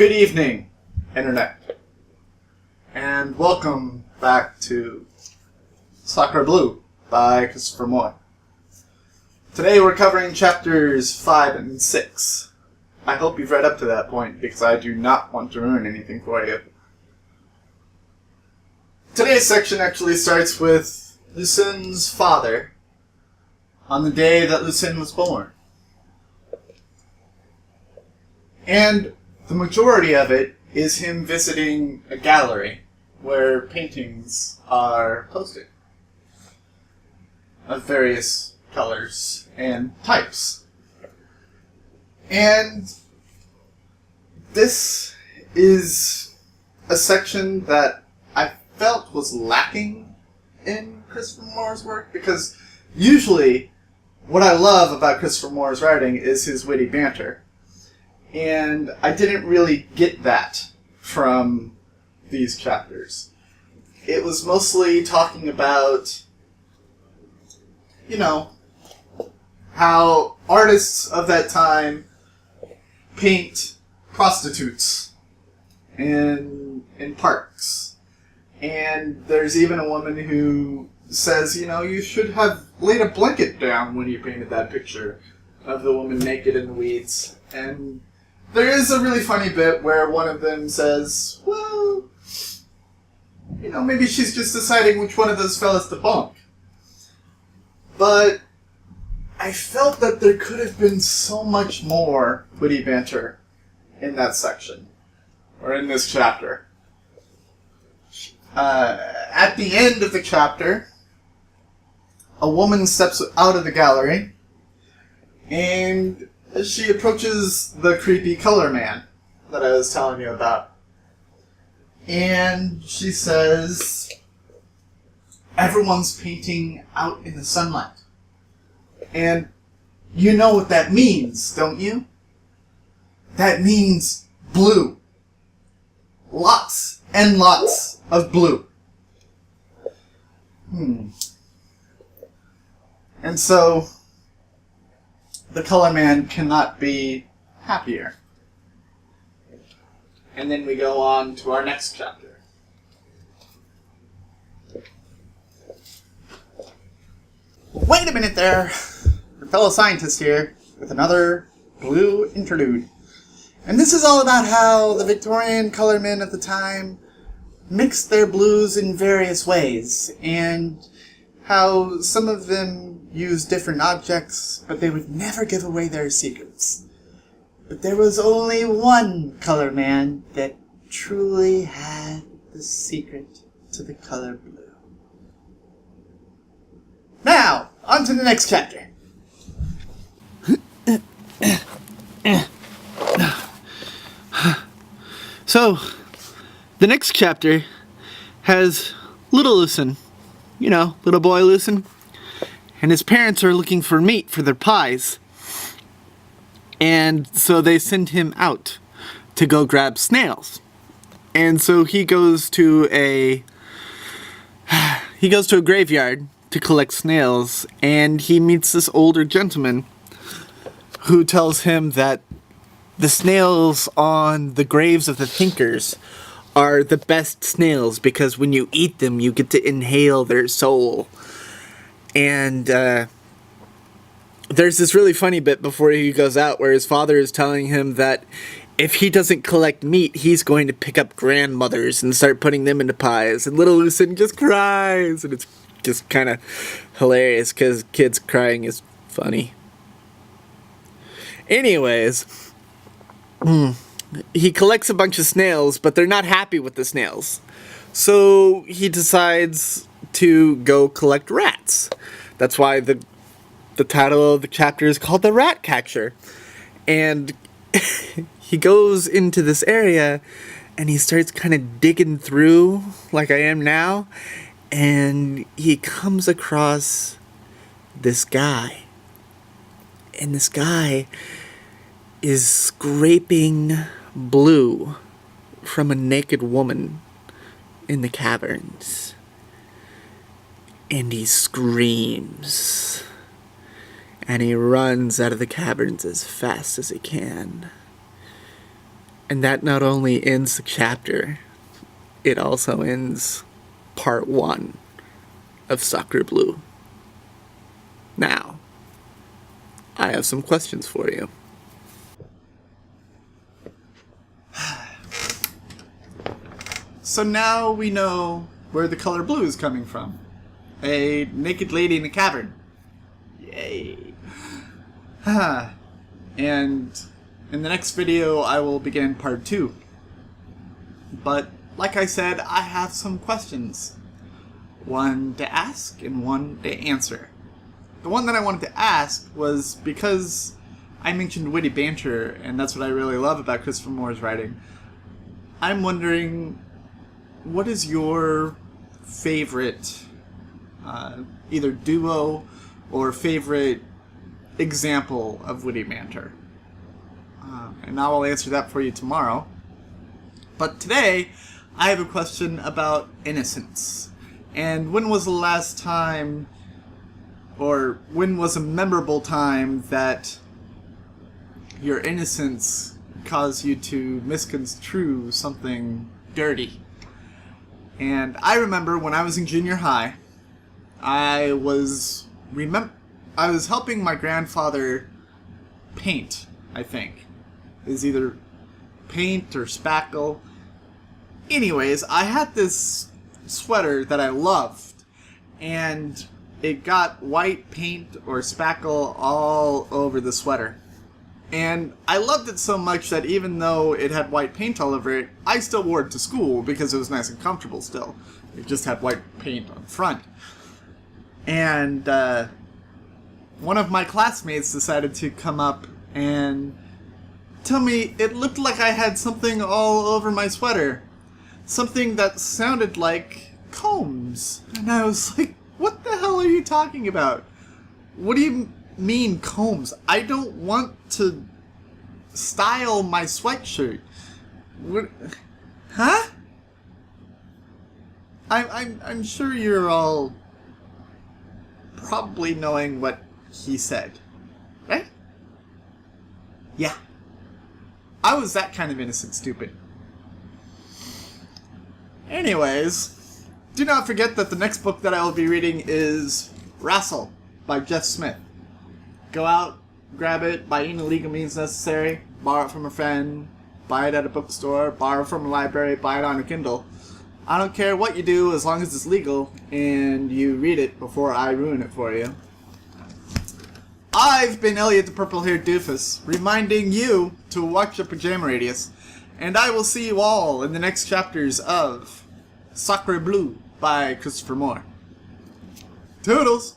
Good evening, Internet, and welcome back to Sacre Bleu by Christopher Moore. Today we're covering chapters 5 and 6. I hope you've read up to that point, because I do not want to ruin anything for you. Today's section actually starts with Lucien's father on the day that Lucien was born. And the majority of it is him visiting a gallery where paintings are posted of various colors and types. And this is a section that I felt was lacking in Christopher Moore's work, because usually what I love about Christopher Moore's writing is his witty banter. And I didn't really get that from these chapters. It was mostly talking about, how artists of that time paint prostitutes in parks. And there's even a woman who says, you should have laid a blanket down when you painted that picture of the woman naked in the weeds. And there is a really funny bit where one of them says, well, maybe she's just deciding which one of those fellas to bunk. But I felt that there could have been so much more witty banter in that section, or in this chapter. At the end of the chapter, a woman steps out of the gallery, and she approaches the creepy color man that I was telling you about. And she says, everyone's painting out in the sunlight. And you know what that means, don't you? That means blue. Lots and lots of blue. And so the color man cannot be happier. And then we go on to our next chapter. Wait a minute there. Your fellow scientist here with another blue interlude. And this is all about how the Victorian colormen of the time mixed their blues in various ways, and how some of them used different objects, but they would never give away their secrets. But there was only one color man that truly had the secret to the color blue. Now, on to the next chapter. So, the next chapter has little Lucien, little boy Lucien, and his parents are looking for meat for their pies. And so they send him out to go grab snails. And so he goes to a graveyard to collect snails, and he meets this older gentleman who tells him that the snails on the graves of the thinkers are the best snails because when you eat them, you get to inhale their soul. And there's this really funny bit before he goes out where his father is telling him that if he doesn't collect meat, he's going to pick up grandmothers and start putting them into pies. And little Lucien just cries, and it's just kind of hilarious because kids crying is funny. Anyways, he collects a bunch of snails, but they're not happy with the snails. So he decides to go collect rats. That's why the title of the chapter is called The Rat Catcher. And he goes into this area and he starts kind of digging through like I am now, and he comes across this guy. And this guy is scraping blue from a naked woman in the caverns. And he screams. And he runs out of the caverns as fast as he can. And that not only ends the chapter, it also ends part 1 of Sacre Bleu. Now, I have some questions for you. So now we know where the color blue is coming from. A naked lady in a cavern. Yay. And in the next video, I will begin part 2. But, like I said, I have some questions. One to ask and one to answer. The one that I wanted to ask was because I mentioned witty banter, and that's what I really love about Christopher Moore's writing. I'm wondering, what is your favorite either duo or favorite example of witty banter? And I will answer that for you tomorrow. But today, I have a question about innocence. And when was the last time, or when was a memorable time that your innocence caused you to misconstrue something dirty? And I remember when I was in junior high, I was helping my grandfather paint, I think. It was either paint or spackle. Anyways, I had this sweater that I loved, and it got white paint or spackle all over the sweater. And I loved it so much that even though it had white paint all over it, I still wore it to school because it was nice and comfortable still. It just had white paint on front. And one of my classmates decided to come up and tell me it looked like I had something all over my sweater. Something that sounded like combs. And I was like, what the hell are you talking about? What do you mean combs? I don't want to style my sweatshirt. What? Huh? I'm sure you're all probably knowing what he said, right? Yeah. I was that kind of innocent stupid. Anyways, do not forget that the next book that I will be reading is Wrestle by Jeff Smith. Go out, grab it by any legal means necessary, borrow it from a friend, buy it at a bookstore, borrow from a library, buy it on a Kindle. I don't care what you do as long as it's legal and you read it before I ruin it for you. I've been Elliot the Purple-Haired Doofus, reminding you to watch the Pajama Radius, and I will see you all in the next chapters of Sacre Bleu by Christopher Moore. Toodles!